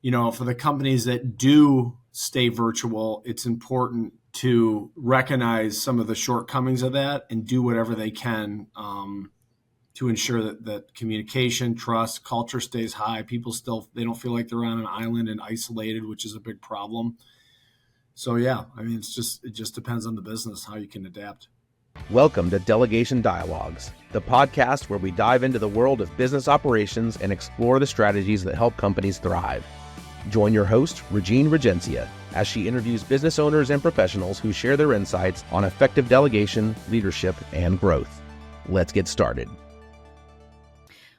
for the companies that do stay virtual, it's important to recognize some of the shortcomings of that and do whatever they can to ensure that communication, trust, culture stays high. People still, they don't feel like they're on an island and isolated, which is a big problem. So yeah, I mean, it just depends on the business, how you can adapt. Welcome to Delegation Dialogues, the podcast where we dive into the world of business operations and explore the strategies that help companies thrive. Join your host, Regine Regencia, as she interviews business owners and professionals who share their insights on effective delegation, leadership, and growth. Let's get started.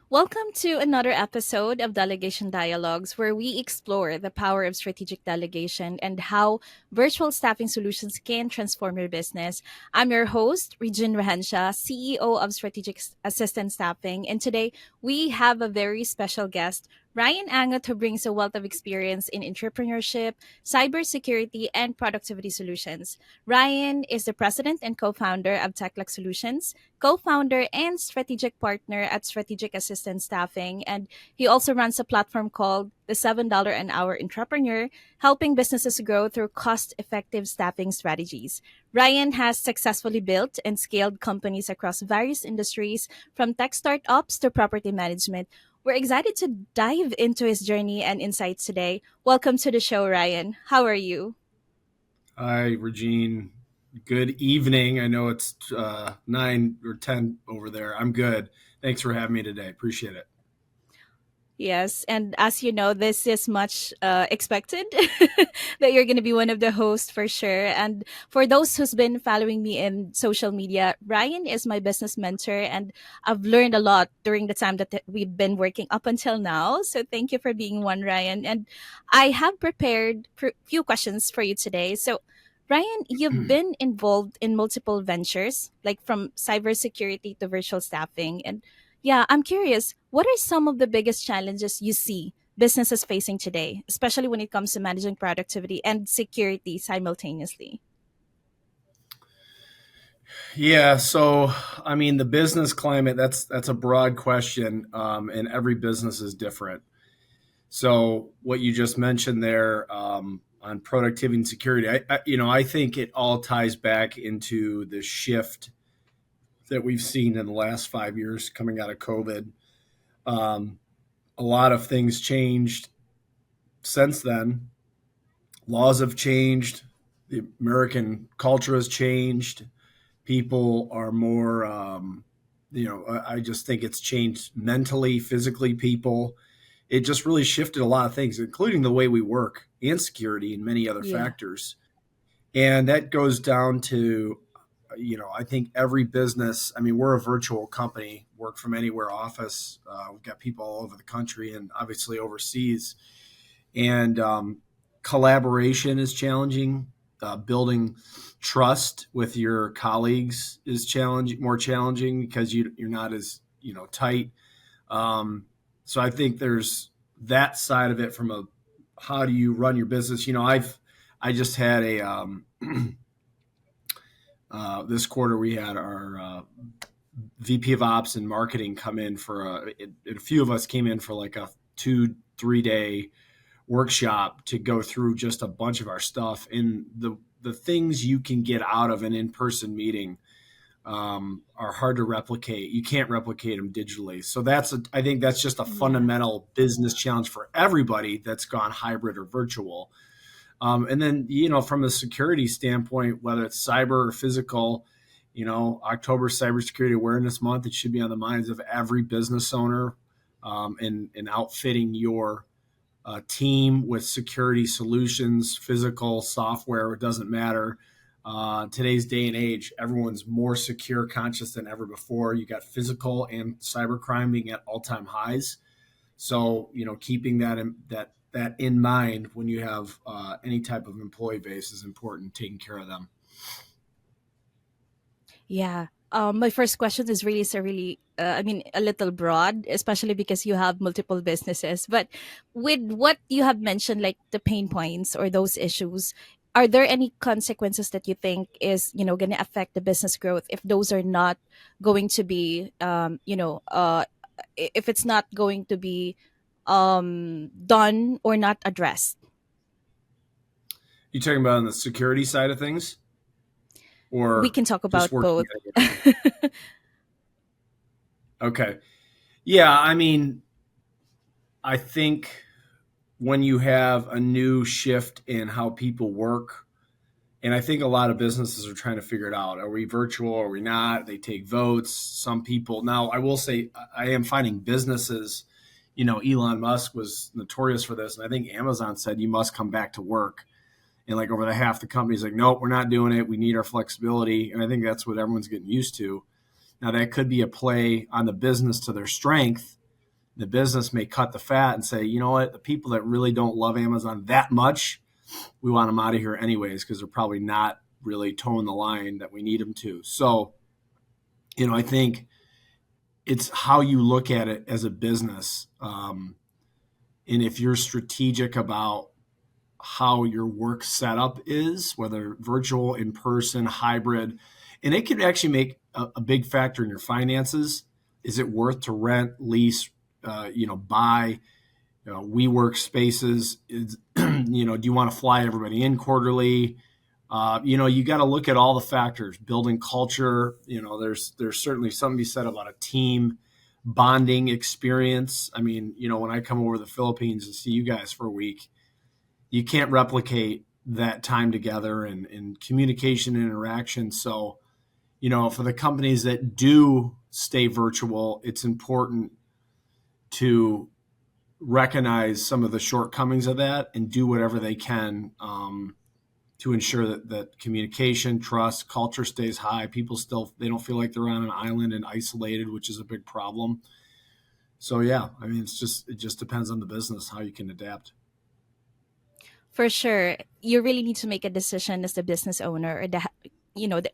Welcome to another episode of Delegation Dialogues, where we explore the power of strategic delegation and how virtual staffing solutions can transform your business. I'm your host, Regine Regencia, CEO of Strategic Assistant Staffing, and today we have a very special guest, Ryan Angott, who brings a wealth of experience in entrepreneurship, cybersecurity, and productivity solutions. Ryan is the president and co-founder of TechLux Solutions, co-founder and strategic partner at Strategic Assistant Staffing, and he also runs a platform called the $7 an hour entrepreneur, helping businesses grow through cost-effective staffing strategies. Ryan has successfully built and scaled companies across various industries, from tech startups to property management. We're excited to dive into his journey and insights today. Welcome to the show, Ryan. How are you? Hi, Regine. Good evening. I know it's 9 or 10 over there. I'm good. Thanks for having me today. Appreciate it. Yes, and as you know, this is much expected that you're going to be one of the hosts for sure. And for those who's been following me in social media, Ryan is my business mentor, and I've learned a lot during the time that we've been working up until now. So thank you for being one, Ryan. And I have prepared few questions for you today. So Ryan, you've been involved in multiple ventures, like from cybersecurity to virtual staffing. And yeah, I'm curious, what are some of the biggest challenges you see businesses facing today, especially when it comes to managing productivity and security simultaneously? Yeah, so I mean, the business climate, that's a broad question, and every business is different. So what you just mentioned there, on productivity and security, I think it all ties back into the shift that we've seen in the last 5 years coming out of COVID. Um, a lot of things changed since then. Laws have changed. The American culture has changed. People are more, I just think it's changed mentally, physically, people. It just really shifted a lot of things, including the way we work and security and many other Yeah. factors. And that goes down to, I think every business, I mean, we're a virtual company, work from anywhere office. We've got people all over the country and obviously overseas. And collaboration is challenging. Building trust with your colleagues is more challenging because you're not as, tight. So I think there's that side of it from a, how do you run your business? I just had this quarter we had our VP of Ops and Marketing come in for a few of us came in for like a 2-3 day workshop to go through just a bunch of our stuff, and the things you can get out of an in-person meeting are hard to replicate. You can't replicate them digitally. So I think that's just a Yeah. fundamental business challenge for everybody that's gone hybrid or virtual. And then, from a security standpoint, whether it's cyber or physical, October Cybersecurity Awareness Month, it should be on the minds of every business owner, in outfitting your team with security solutions, physical, software, it doesn't matter. Today's day and age, everyone's more secure conscious than ever before. You got physical and cyber crime being at all-time highs. So, keeping that in mind when you have any type of employee base is important, taking care of them. Yeah. My first question is really, so really, a little broad, especially because you have multiple businesses. But with what you have mentioned, like the pain points or those issues, are there any consequences that you think is, going to affect the business growth if those are not going to be, if it's not going to be done or not addressed? You talking about on the security side of things, We or can talk just about working both. at it? Okay. Yeah, I mean, I think when you have a new shift in how people work, and I think a lot of businesses are trying to figure it out. Are we virtual? Are we not? They take votes. Some people. Now, I will say, I am finding businesses, Elon Musk was notorious for this. And I think Amazon said, you must come back to work. And like over the half the companies like, nope, we're not doing it. We need our flexibility. And I think that's what everyone's getting used to. Now, that could be a play on the business to their strength. The business may cut the fat and say, you know what, the people that really don't love Amazon that much, we want them out of here anyways, because they're probably not really towing the line that we need them to. So, I think it's how you look at it as a business. And if you're strategic about how your work setup is, whether virtual, in person, hybrid, and it could actually make a big factor in your finances. Is it worth to rent, lease, buy? We work spaces. Is, do you want to fly everybody in quarterly? You got to look at all the factors. Building culture. There's certainly something to be said about a team bonding experience. I mean, when I come over to the Philippines and see you guys for a week, you can't replicate that time together and communication and interaction. So, for the companies that do stay virtual, it's important to recognize some of the shortcomings of that and do whatever they can to ensure that communication, trust, culture stays high. People they don't feel like they're on an island and isolated, which is a big problem. So yeah, I mean, it just depends on the business how you can adapt. For sure, you really need to make a decision as the business owner or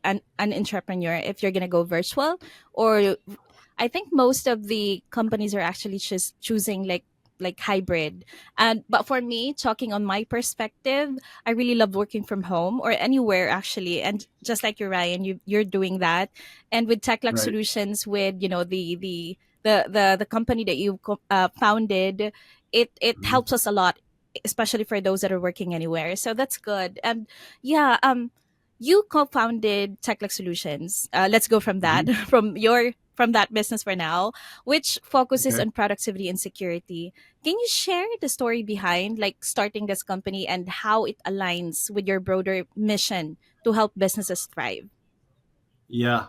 an entrepreneur if you're gonna go virtual or I think most of the companies are actually just choosing like hybrid. And but for me, talking on my perspective, I really love working from home or anywhere actually. And just like you, Ryan, you're doing that. And with TechLock Right. Solutions, with the company that you founded, it Mhm. helps us a lot, especially for those that are working anywhere. So that's good. And yeah, you co-founded TechLock Solutions. Let's go from that Mhm. from that business for now, which focuses Okay. on productivity and security. Can you share the story behind like starting this company and how it aligns with your broader mission to help businesses thrive? Yeah.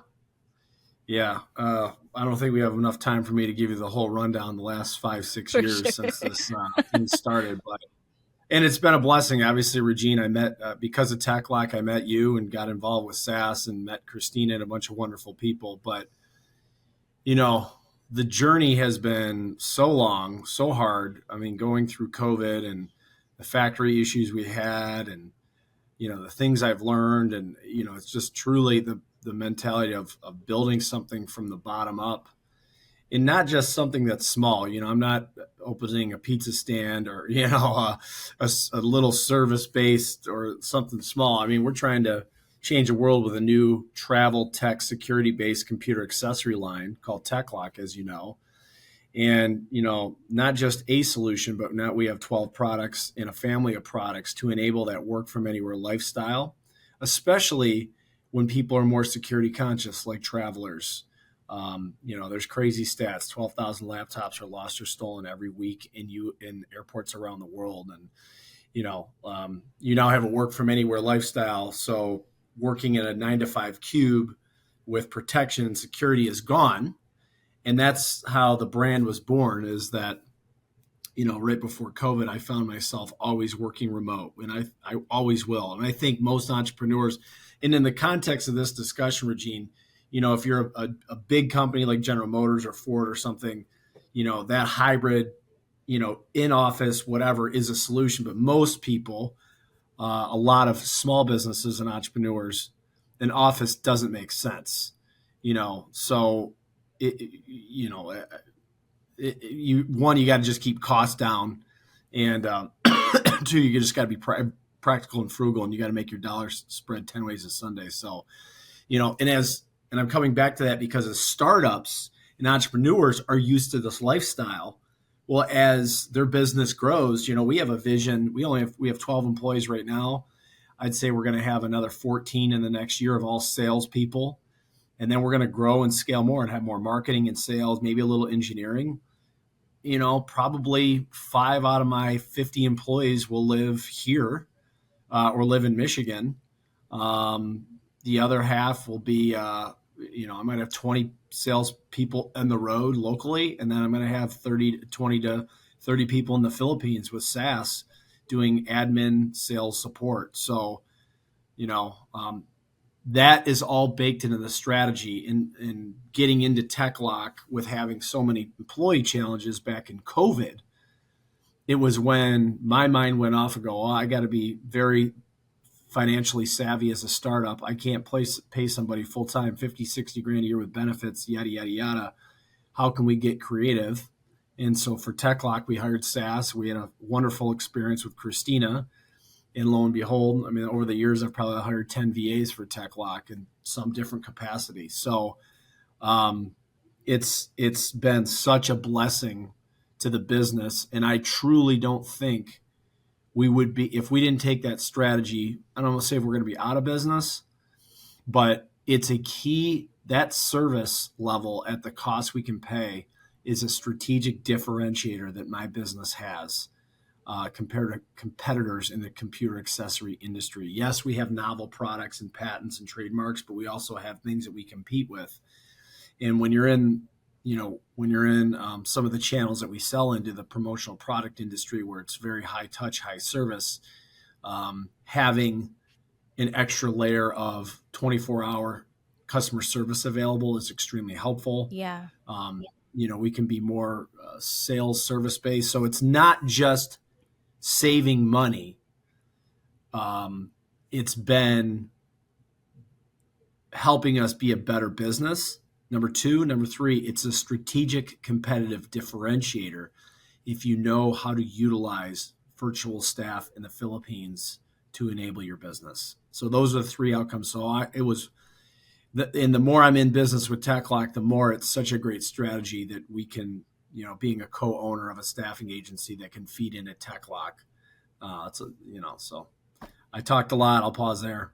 Yeah. I don't think we have enough time for me to give you the whole rundown the last 5, 6 For years sure. since this thing started. But and it's been a blessing. Obviously, Regine, I met because of TechLock, I met you and got involved with SaaS and met Christina and a bunch of wonderful people. But you know, the journey has been so long, so hard. I mean, going through COVID and the factory issues we had, and the things I've learned, and it's just truly the mentality of building something from the bottom up, and not just something that's small. I'm not opening a pizza stand or a little service based or something small. I mean, we're trying to change the world with a new travel tech security based computer accessory line called TechLock, as you know. And not just a solution, but now we have 12 products in a family of products to enable that work from anywhere lifestyle, especially when people are more security conscious, like travelers. There's crazy stats: 12,000 laptops are lost or stolen every week in airports around the world. And you now have a work from anywhere lifestyle, so working in a 9 to 5 cube with protection and security is gone. And that's how the brand was born. Is that right before COVID, I found myself always working remote, and I always will. And I think most entrepreneurs, and in the context of this discussion, Regine, if you're a big company like General Motors or Ford or something, that hybrid, in office, whatever, is a solution. But most people, a lot of small businesses and entrepreneurs, an office doesn't make sense. So it, you know, you got to just keep costs down, and two, you just got to be practical and frugal, and you got to make your dollars spread 10 ways a Sunday. So and I'm coming back to that because as startups and entrepreneurs are used to this lifestyle. Well, as their business grows, we have a vision. We have 12 employees right now. I'd say we're going to have another 14 in the next year of all salespeople. And then we're going to grow and scale more and have more marketing and sales, maybe a little engineering. Probably 5 out of my 50 employees will live here or live in Michigan. The other half will be, I might have 20 salespeople on the road locally, and then I'm going to have 20 to 30 people in the Philippines with SaaS doing admin sales support. So, that is all baked into the strategy. In getting into TechLock with having so many employee challenges back in COVID, it was when my mind went off and go, I got to be very financially savvy as a startup. I can't pay somebody full time 50, 60 grand a year with benefits, yada, yada, yada. How can we get creative? And so for TechLock, we hired SaaS. We had a wonderful experience with Christina. And lo and behold, over the years, I've probably hired 10 VAs for TechLock in some different capacity. So it's been such a blessing to the business. And I truly don't think we would be, if we didn't take that strategy, I don't want to say if we're going to be out of business, but it's a key, that service level at the cost we can pay is a strategic differentiator that my business has compared to competitors in the computer accessory industry. Yes, we have novel products and patents and trademarks, but we also have things that we compete with. And when you're in some of the channels that we sell into, the promotional product industry, where it's very high touch, high service, having an extra layer of 24-hour customer service available is extremely helpful. Yeah. We can be more sales service based. So it's not just saving money. It's been helping us be a better business. Number 2, number 3, it's a strategic competitive differentiator if you know how to utilize virtual staff in the Philippines to enable your business. So those are the 3 outcomes. So and the more I'm in business with TechLock, the more it's such a great strategy that we can, being a co-owner of a staffing agency that can feed into TechLock. So I talked a lot. I'll pause there.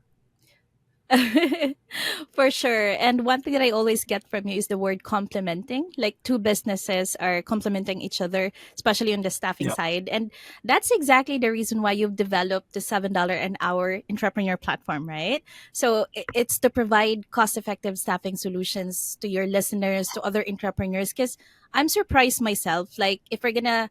For sure. And one thing that I always get from you is the word complementing. Like, two businesses are complementing each other, especially on the staffing side. And that's exactly the reason why you've developed the $7 an hour entrepreneur platform, right? So it's to provide cost-effective staffing solutions to your listeners, to other entrepreneurs. Because I'm surprised myself. Like, if we're gonna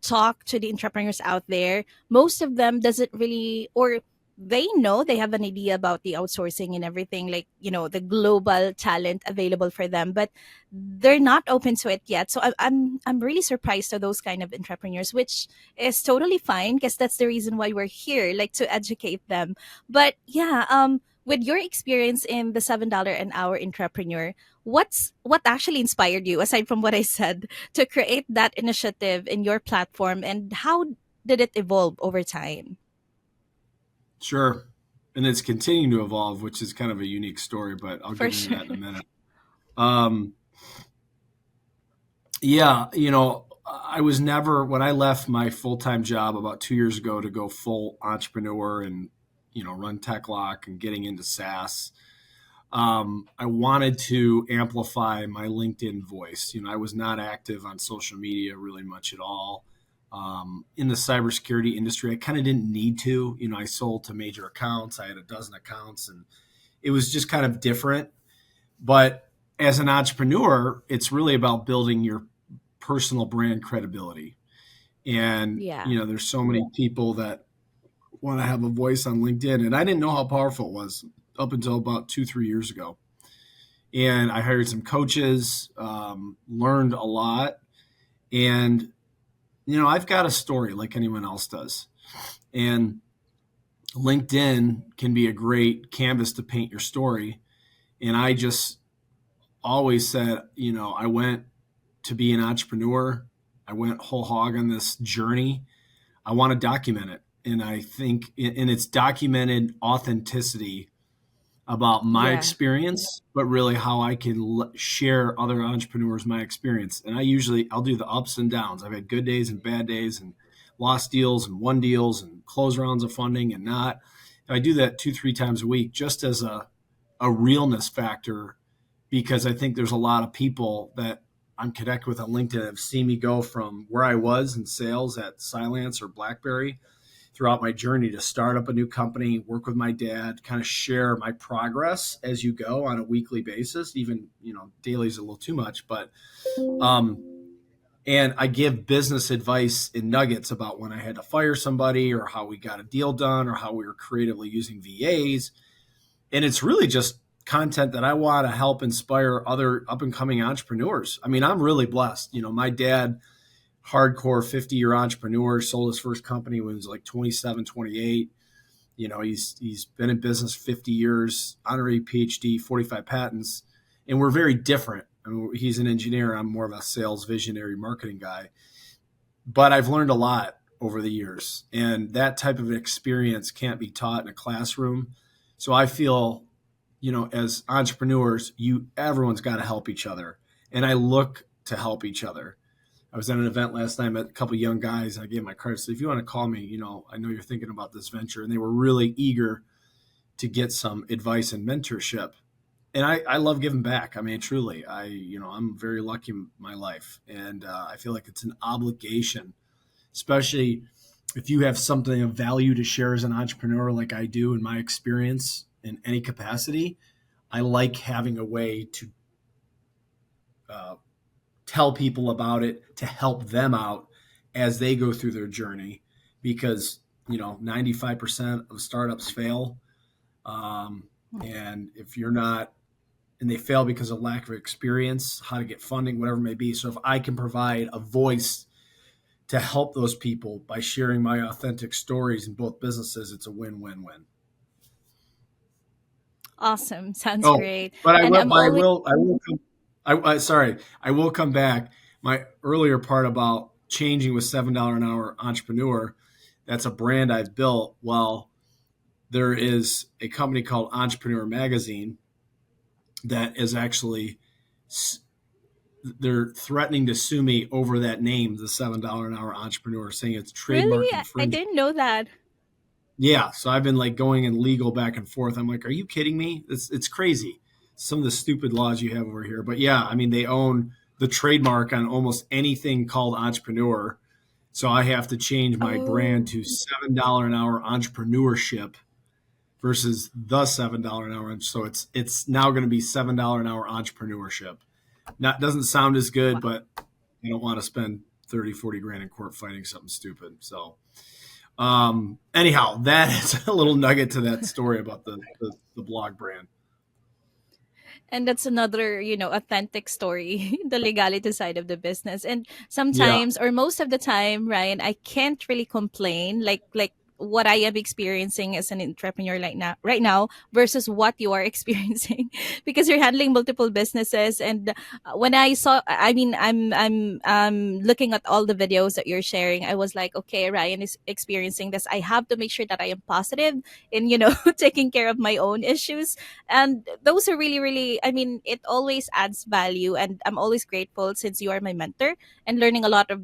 talk to the entrepreneurs out there, most of them doesn't really, or they know, they have an idea about the outsourcing and everything, like, the global talent available for them, but they're not open to it yet. So I'm really surprised to those kind of entrepreneurs, which is totally fine, because that's the reason why we're here, like, to educate them. But yeah, with your experience in the $7 an hour entrepreneur, what actually inspired you, aside from what I said, to create that initiative in your platform, and how did it evolve over time? Sure. And it's continuing to evolve, which is kind of a unique story, but I'll For get into sure. that in a minute. Yeah, I was never, when I left my full-time job about 2 years ago to go full entrepreneur and, run TechLock and getting into SaaS, I wanted to amplify my LinkedIn voice. I was not active on social media really much at all. In the cybersecurity industry, I kind of didn't need to. I sold to major accounts. I had a dozen accounts, and it was just kind of different. But as an entrepreneur, it's really about building your personal brand credibility. And, Yeah. there's so many people that want to have a voice on LinkedIn. And I didn't know how powerful it was up until about 2-3 years ago. And I hired some coaches, learned a lot. And I've got a story like anyone else does. And LinkedIn can be a great canvas to paint your story. And I just always said, I went to be an entrepreneur. I went whole hog on this journey. I want to document it. And I think in its documented authenticity, about my Yeah. experience, but really how I can share other entrepreneurs my experience. And I'll do the ups and downs. I've had good days and bad days, and lost deals and won deals and close rounds of funding and not. And I do that 2, 3 times a week just as a realness factor, because I think there's a lot of people that I'm connected with on LinkedIn that have seen me go from where I was in sales at Cylance or BlackBerry throughout my journey to start up a new company, work with my dad, kind of share my progress as you go on a weekly basis. Even, daily is a little too much, but um, and I give business advice in nuggets about when I had to fire somebody or how we got a deal done or how we were creatively using VAs. And it's really just content that I want to help inspire other up and coming entrepreneurs. I mean, I'm really blessed. My dad, hardcore 50-year entrepreneur, sold his first company when he was like 27, 28. He's been in business 50 years, honorary PhD, 45 patents, and we're very different. I mean, he's an engineer. I'm more of a sales visionary marketing guy, but I've learned a lot over the years, and that type of experience can't be taught in a classroom. So I feel, as entrepreneurs, everyone's got to help each other, and I look to help each other. I was at an event last night, met a couple of young guys, and I gave my card. So if you want to call me, I know you're thinking about this venture, and they were really eager to get some advice and mentorship. And I love giving back. I mean, truly, I'm very lucky in my life, and I feel like it's an obligation, especially if you have something of value to share as an entrepreneur, like I do in my experience in any capacity. I like having a way to uh, tell people about it, to help them out as they go through their journey, because 95% of startups fail, um, and if you're not, and they fail because of lack of experience, how to get funding, whatever it may be. So if I can provide a voice to help those people by sharing my authentic stories in both businesses, it's a win-win-win. Awesome. Sounds Oh, great. but And I'm always I will come. Sorry, I will come back. My earlier part about changing with $7 an hour entrepreneur, that's a brand I've built. Well, there is a company called Entrepreneur Magazine that is actually, they're threatening to sue me over that name, the $7 an hour entrepreneur, saying it's really, trademark I infringement. didn't know that. Yeah, so I've been like going in legal back and forth. I'm like, are you kidding me? It's crazy. Some of the stupid laws you have over here. But yeah, I mean, they own the trademark on almost anything called entrepreneur. So I have to change my brand Oh, to $7 an hour entrepreneurship versus the $7 an hour. So it's now going to be $7 an hour entrepreneurship. Not doesn't sound as good, wow. but I don't want to spend 30, 40 grand in court fighting something stupid. So anyhow, that is a little nugget to that story about the blog brand. And that's another, authentic story, the legality side of the business. And Yeah, sometimes, or most of the time, Ryan, I can't really complain like what I am experiencing as an entrepreneur right now versus what you are experiencing, because you're handling multiple businesses. And when I saw, I mean, I'm looking at all the videos that you're sharing. I was like, okay, Ryan is experiencing this. I have to make sure that I am positive in, taking care of my own issues. And those are really, really, I mean, it always adds value, and I'm always grateful since you are my mentor, and learning a lot of,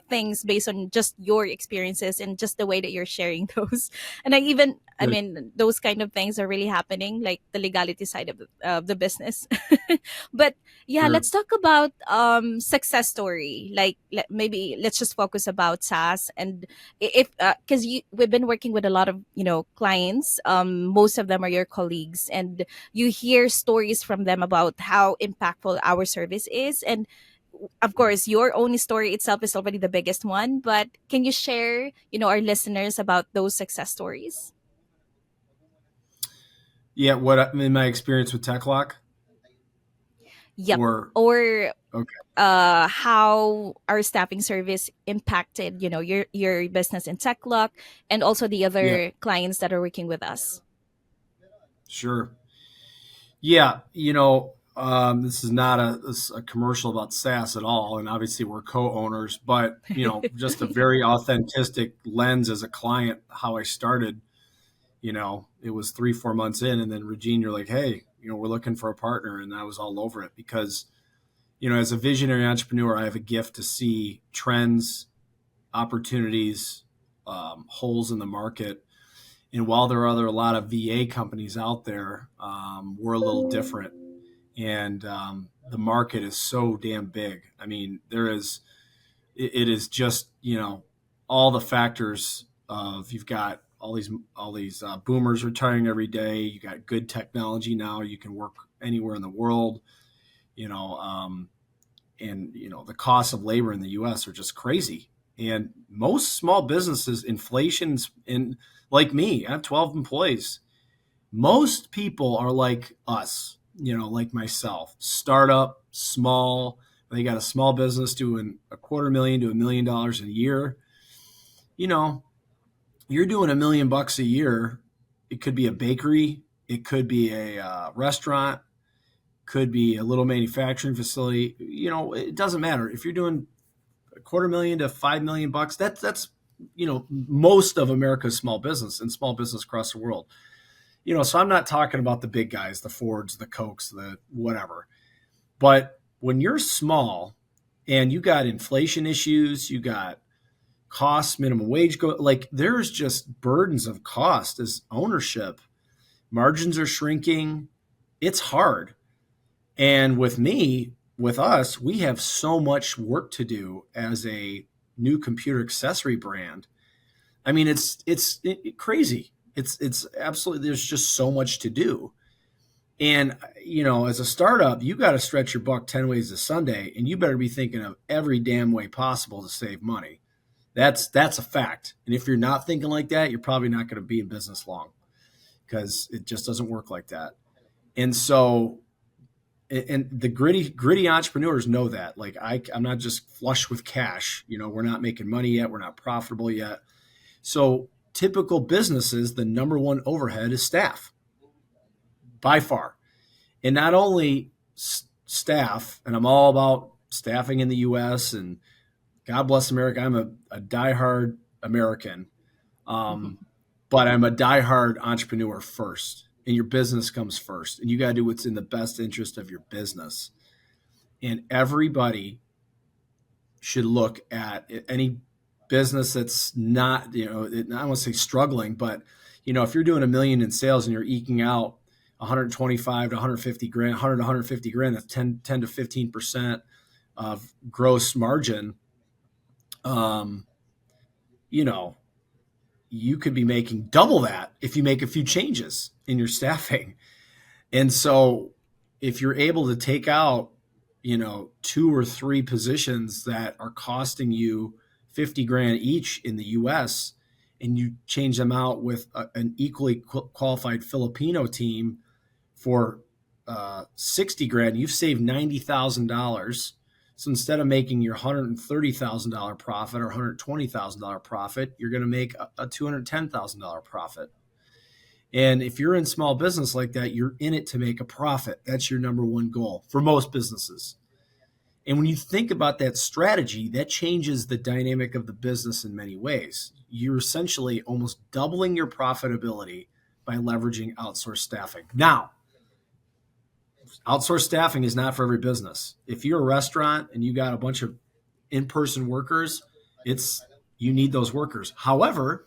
things based on just your experiences and just the way that you're sharing those. And I good, mean, those kind of things are really happening, like the legality side of the business. But yeah, sure. let's talk about success story. Like, maybe let's just focus about SaaS. And if because you we've been working with a lot of, clients. Most of them are your colleagues, and you hear stories from them about how impactful our service is. And of course, your own story itself is already the biggest one, but can you share, our listeners about those success stories? Yeah, what in my experience with TechLock, Yep. or Or okay, how our staffing service impacted, your business in TechLock, and also the yeah, other clients that are working with us. sure, yeah. This is not a commercial about SaaS at all, and obviously we're co-owners, but just a very authentic lens as a client, how I started. It was 3-4 months in, and then Regine, you're like, hey, we're looking for a partner. And I was all over it because, as a visionary entrepreneur, I have a gift to see trends, opportunities, holes in the market. And while there are a lot of VA companies out there, we're a little different. And the market is so damn big. I mean, it is just, all the factors of, you've got all these boomers retiring every day. You got good technology now. You can work anywhere in the world, and the costs of labor in the U.S. are just crazy. And most small businesses, inflation's in, like me, I have 12 employees. Most people are like us, like myself, startup, small. They got a small business doing $250,000 to $1 million a year. You're doing $1 million a year. It could be a bakery. It could be a restaurant. Could be a little manufacturing facility. It doesn't matter. If you're doing $250,000 to $5 million, that's most of America's small business and small business across the world. So I'm not talking about the big guys, the Fords, the Cokes, the whatever. But when you're small and you got inflation issues, you got costs, minimum wage, there's just burdens of cost as ownership. Margins are shrinking. It's hard. And with us, we have so much work to do as a new computer accessory brand. I mean, it's crazy. It's absolutely, there's just so much to do. And, as a startup, you got to stretch your buck 10 ways to Sunday, and you better be thinking of every damn way possible to save money. That's a fact. And if you're not thinking like that, you're probably not going to be in business long, because it just doesn't work like that. And so, and the gritty entrepreneurs know that. Like, I'm not just flush with cash. We're not making money yet. We're not profitable yet. So typical businesses, the number one overhead is staff, by far. And not only staff, and I'm all about staffing in the U.S., and God bless America. I'm a diehard American, but I'm a diehard entrepreneur first, and your business comes first, and you got to do what's in the best interest of your business. And everybody should look at any business that's not, I don't want to say struggling, but if you're doing $1 million in sales and you're eking out 125 to 150 grand, 100 to 150 grand, that's 10 to 15% of gross margin. You could be making double that if you make a few changes in your staffing. And so if you're able to take out, 2 or 3 positions that are costing you 50 grand each in the US, and you change them out with an equally qualified Filipino team for 60 grand, you've saved $90,000. So instead of making your $130,000 profit or $120,000 profit, you're going to make a $210,000 profit. And if you're in small business like that, you're in it to make a profit. That's your number one goal for most businesses. And when you think about that strategy, that changes the dynamic of the business in many ways. You're essentially almost doubling your profitability by leveraging outsourced staffing. Now, outsourced staffing is not for every business. If you're a restaurant and you got a bunch of in-person workers, you need those workers. However,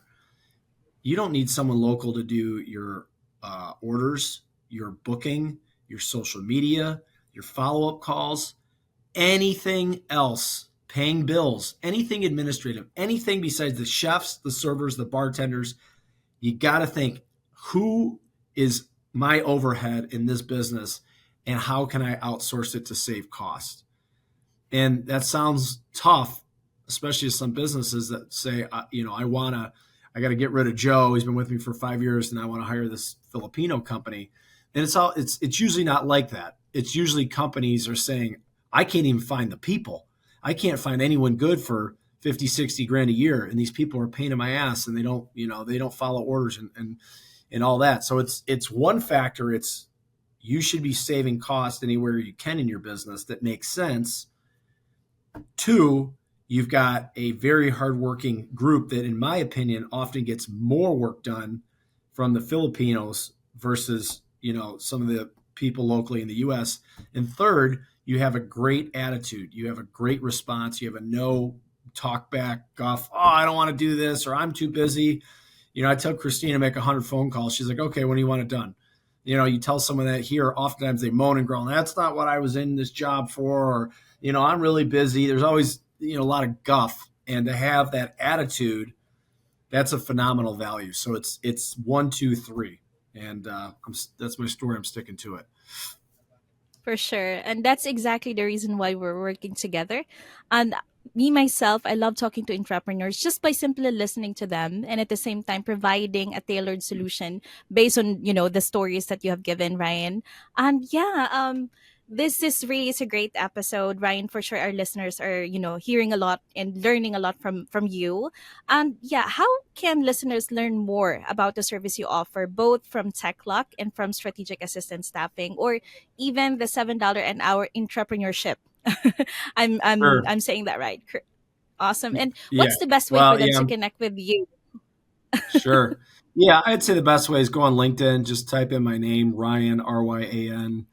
you don't need someone local to do your orders, your booking, your social media, your follow-up calls, anything else, paying bills, anything administrative, anything besides the chefs, the servers, the bartenders. You got to think, who is my overhead in this business, and how can I outsource it to save cost? And that sounds tough, especially to some businesses that say, I got to get rid of Joe. He's been with me for 5 years, and I want to hire this Filipino company. And it's usually not like that. It's usually companies are saying, I can't even find the people. I can't find anyone good for 50, 60 grand a year. And these people are a pain in my ass, and they don't follow orders and all that. So it's one factor. You should be saving cost anywhere you can in your business that makes sense. 2, you've got a very hardworking group that, in my opinion, often gets more work done from the Filipinos versus, some of the people locally in the US. And third, you have a great attitude. You have a great response. You have a no talk back guff. Oh, I don't want to do this, or I'm too busy. I tell Christina to make 100 phone calls. She's like, okay, when do you want it done? You tell someone that here, oftentimes they moan and groan. That's not what I was in this job for. Or, I'm really busy. There's always, a lot of guff. And to have that attitude, that's a phenomenal value. So it's one, two, three. And that's my story. I'm sticking to it. For sure. And that's exactly the reason why we're working together. And me myself, I love talking to entrepreneurs just by simply listening to them and at the same time providing a tailored solution based on, the stories that you have given, Ryan. And yeah, this is really is a great episode, Ryan. For sure our listeners are, hearing a lot and learning a lot from you. And yeah, how can listeners learn more about the service you offer, both from Tech Lock and from strategic assistant staffing, or even the $7 an hour entrepreneurship? Sure. I'm saying that right. Awesome. And Yeah. what's the best way for Well, them yeah, to connect with you? sure. Yeah, I'd say the best way is go on LinkedIn. Just type in my name, Ryan, Ryan,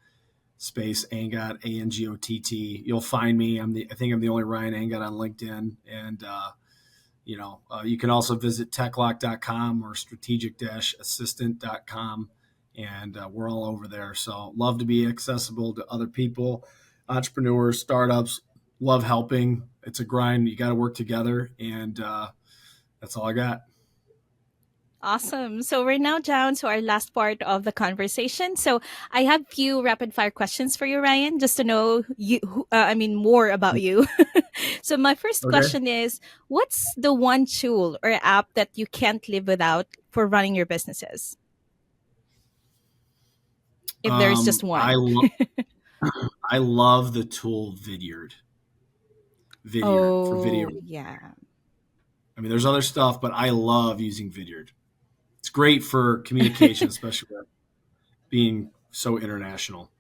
space Angott, Angott. You'll find me. I think I'm the only Ryan Angott on LinkedIn. And, you can also visit techlock.com or strategic-assistant.com. And we're all over there. So love to be accessible to other people, entrepreneurs, startups. Love helping. It's a grind. You got to work together. And that's all I got. Awesome. So we're now down to our last part of the conversation. So I have few rapid fire questions for you, Ryan, just to know more about you. So my first Okay. question is, what's the one tool or app that you can't live without for running your businesses? If there's just Um, I one. lo- I love the tool Vidyard for video. Oh, yeah. I mean, there's other stuff, but I love using Vidyard. It's great for communication, especially with being so international.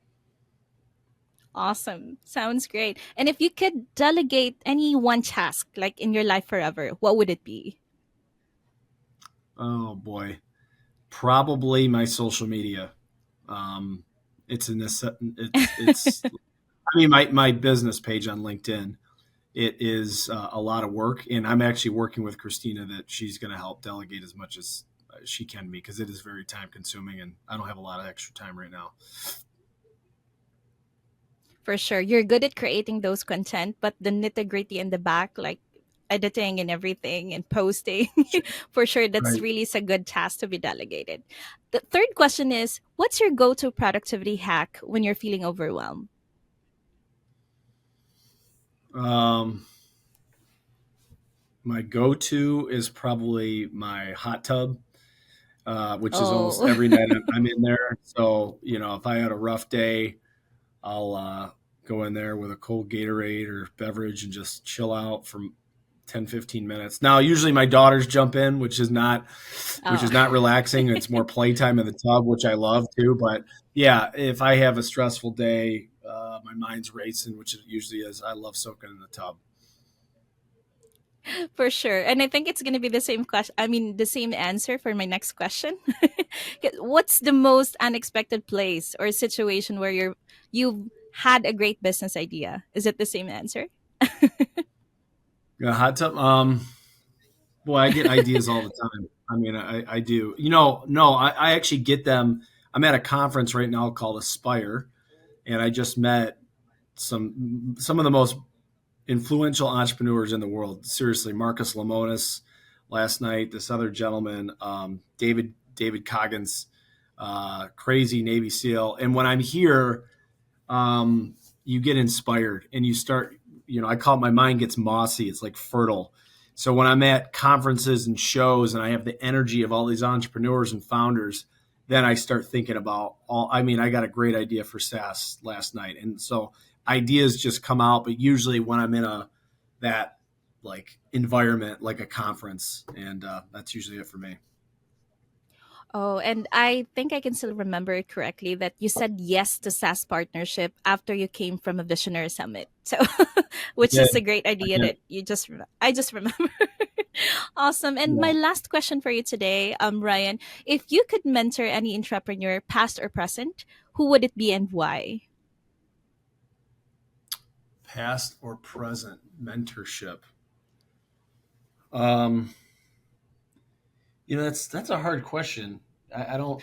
Awesome. Sounds great. And if you could delegate any one task like in your life forever, what would it be? Oh boy, probably my social media. Um, it's in this. It's. I mean, my business page on LinkedIn. It is a lot of work, and I'm actually working with Christina that she's going to help delegate as much as she can be because it is very time consuming, and I don't have a lot of extra time right now. For sure. You're good at creating those content, but the nitty gritty in the back, like editing and everything and posting, Sure. for sure, that's Right. really is a good task to be delegated. The third question is, what's your go to productivity hack when you're feeling overwhelmed? Um, my go-to is probably my hot tub, which is almost Oh, every night I'm in there. So, if I had a rough day, I'll go in there with a cold Gatorade or beverage and just chill out for 10, 15 minutes. Now, usually my daughters jump in, which oh. is not relaxing. It's more playtime in the tub, which I love too. But yeah, if I have a stressful day, my mind's racing, which it usually is. I love soaking in the tub. For sure. And I think it's going to be the same question. I mean, the same answer for my next question. What's the most unexpected place or situation where you've had a great business idea? Is it the same answer? Yeah, hot tub. Boy, I get ideas all the time. I mean, I do. No, I actually get them. I'm at a conference right now called Aspire, and I just met some of the most influential entrepreneurs in the world. Seriously, Marcus Lemonis last night. This other gentleman, David Coggins, crazy Navy SEAL. And when I'm here, you get inspired and you start. I call it my mind gets mossy. It's like fertile. So when I'm at conferences and shows and I have the energy of all these entrepreneurs and founders, then I start thinking about all. I mean, I got a great idea for SaaS last night, and so ideas just come out. But usually when I'm in that like environment, like a conference, and that's usually it for me. Oh, and I think I can still remember it correctly that you said yes to SaaS partnership after you came from a visionary summit. So, I which did. is a great I idea did. that I just remember. Awesome. And my Yeah. last question for you today, Ryan, if you could mentor any entrepreneur, past or present, who would it be and why? Past or present mentorship. Um, that's a hard question. I don't,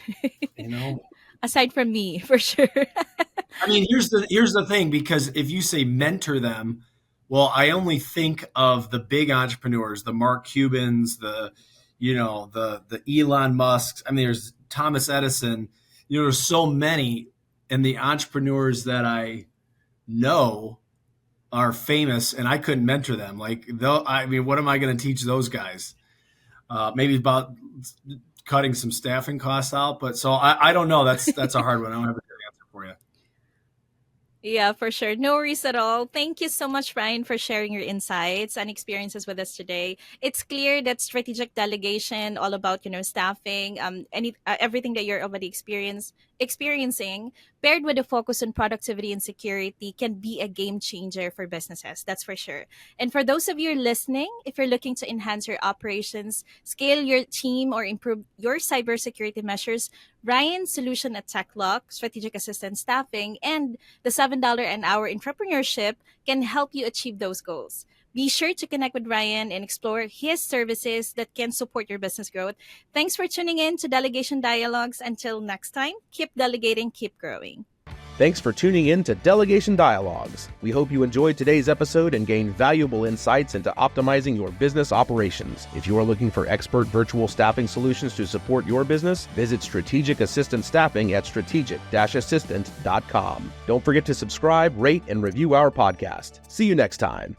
you know. Aside from me, for sure. I mean, here's the thing, because if you say mentor them, well, I only think of the big entrepreneurs, the Mark Cubans, the Elon Musks. I mean, there's Thomas Edison. There's so many, and the entrepreneurs that I know are famous, and I couldn't mentor them. Like, though, I mean, what am I going to teach those guys? Maybe about cutting some staffing costs out, but so I don't know. That's a hard one. I don't have a good answer for you. Yeah, for sure. No worries at all. Thank you so much, Ryan, for sharing your insights and experiences with us today. It's clear that strategic delegation, all about staffing, everything that you're already experiencing, paired with a focus on productivity and security, can be a game changer for businesses. That's for sure. And for those of you listening, if you're looking to enhance your operations, scale your team, or improve your cybersecurity measures, Ryan's solution at TechLock, strategic assistant staffing, and the $7 an hour entrepreneurship can help you achieve those goals. Be sure to connect with Ryan and explore his services that can support your business growth. Thanks for tuning in to Delegation Dialogues. Until next time, keep delegating, keep growing. Thanks for tuning in to Delegation Dialogues. We hope you enjoyed today's episode and gained valuable insights into optimizing your business operations. If you are looking for expert virtual staffing solutions to support your business, visit Strategic Assistant Staffing at strategic-assistant.com. Don't forget to subscribe, rate, and review our podcast. See you next time.